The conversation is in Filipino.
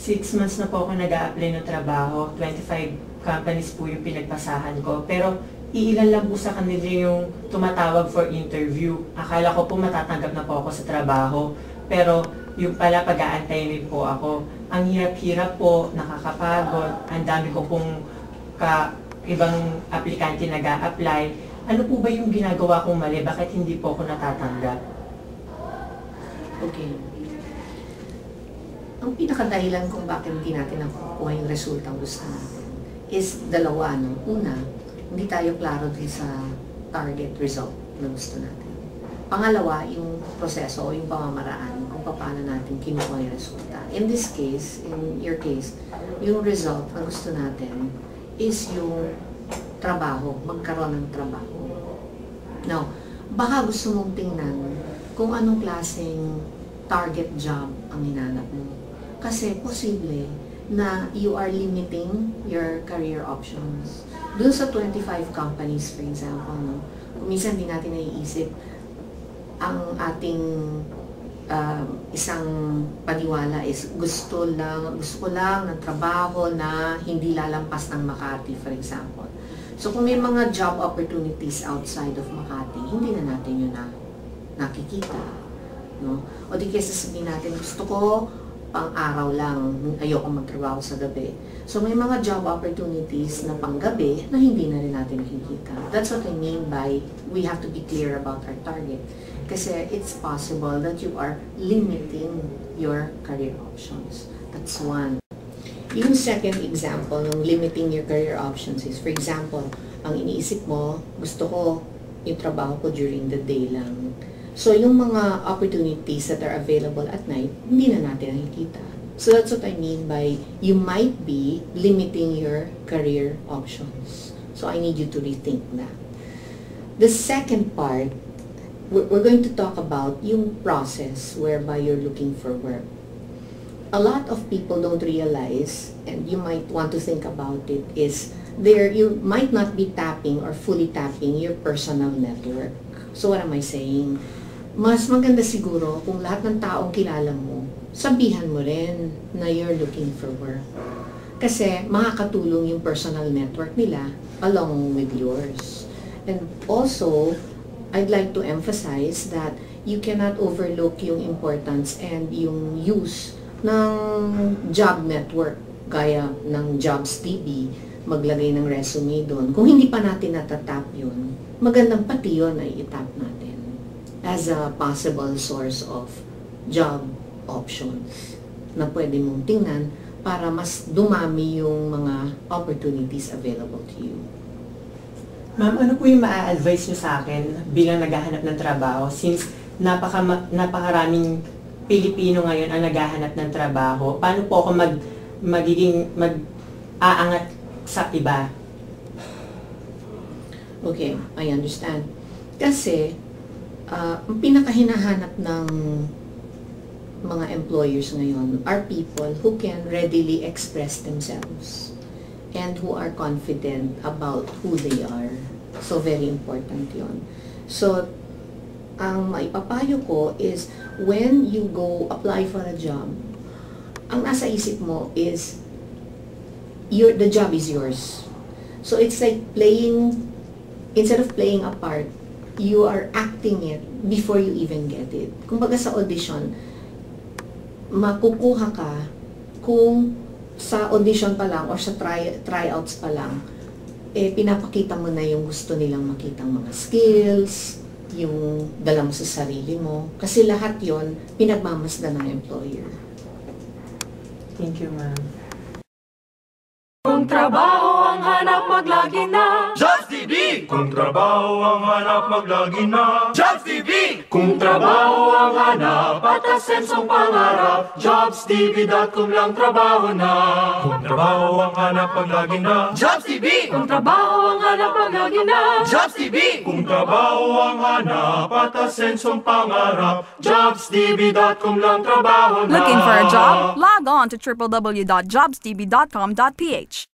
6 months na po ako nag-a-apply ng trabaho. 25 companies po yung pinagpasahan ko. Pero iilan lang po sa kanila yung tumatawag for interview. Akala ko po matatanggap na po ako sa trabaho. Pero yung pala pag-aantay rin po ako. Ang hirap-hirap po, nakakapagod. Ang dami ko pong ibang aplikante nag-a-apply. Ano po ba yung ginagawa kong mali? Bakit hindi po ako natatanggap? Okay. Ang pinakadahilan kung bakit hindi natin nakukuha yung resulta ang gusto natin is dalawa, no? Una, hindi tayo klaro din sa target result na gusto natin. Pangalawa, yung proseso o yung pamamaraan kung paano natin kinuha yung resulta. In this case, in your case, yung result na gusto natin is yung trabaho, magkaroon ng trabaho. Now, baka gusto mong tingnan kung anong klaseng target job ang hinanap mo. Kasi posible na you are limiting your career options. Doon sa 25 companies, for example, no? Kung minsan din natin naiisip, ang ating isang paniwala is gusto ko lang ng trabaho na hindi lalampas ng Makati, for example. So kung may mga job opportunities outside of Makati, hindi na natin yun nakikita. No? O di kaya sasabihin natin, gusto ko pang-araw lang, ayoko magtrabaho sa gabi. So may mga job opportunities na pang-gabi na hindi na rin natin nakikita. That's what I mean by we have to be clear about our target. Kasi it's possible that you are limiting your career options. That's one. Yung second example ng limiting your career options is, for example, ang iniisip mo, gusto ko yung trabaho ko during the day lang. So, yung mga opportunities that are available at night, hindi na natin nakikita. So, that's what I mean by you might be limiting your career options. So, I need you to rethink that. The second part, we're going to talk about yung process whereby you're looking for work. A lot of people don't realize, and you might want to think about it, is you might not be tapping or fully tapping your personal network. So, what am I saying? Mas maganda siguro kung lahat ng taong kilala mo, sabihan mo rin na you're looking for work. Kasi makakatulong yung personal network nila along with yours. And also, I'd like to emphasize that you cannot overlook yung importance and yung use ng job network gaya ng Jobs TV, maglagay ng resume doon. Kung hindi pa natin natatap yun, magandang pati yun ay itap natin as a possible source of job options na pwede mong tingnan para mas dumami yung mga opportunities available to you. Ma'am, ano po yung maa-advise nyo sa akin bilang naghahanap ng trabaho since napakaraming Pilipino ngayon ang naghahanap ng trabaho? Paano po ako mag-aangat sa iba? Okay, I understand. Kasi, ang pinakahinahanap ng mga employers ngayon are people who can readily express themselves and who are confident about who they are. So, very important yon. So, ang maipapayo ko is when you go apply for a job, ang nasa isip mo is the job is yours. So, it's like instead of playing a part, you are acting it before you even get it. Kumbaga sa audition, makukuha ka kung sa audition pa lang or sa tryouts pa lang, pinapakita mo na yung gusto nilang makitang mga skills, yung dala mo sa sarili mo. Kasi lahat yon pinagmamasdan ng employer. Thank you, ma'am. Kung trabaho ang hanap, maglagi na Jobs TV! Kung trabaho ang hanap, maglagi na Jobs TV! Kung trabaho ang hanap at asensong pangarap, JobsTV.com lang trabaho na. Kung trabaho ang hanap, maglagi na Jobs TV! Kung trabaho ang hanap, maglagi na Jobs TV! Kung trabaho ang hanap at asensong pangarap, JobsTV.com lang trabaho na. Looking for a job? Log on to www.jobstv.com.ph.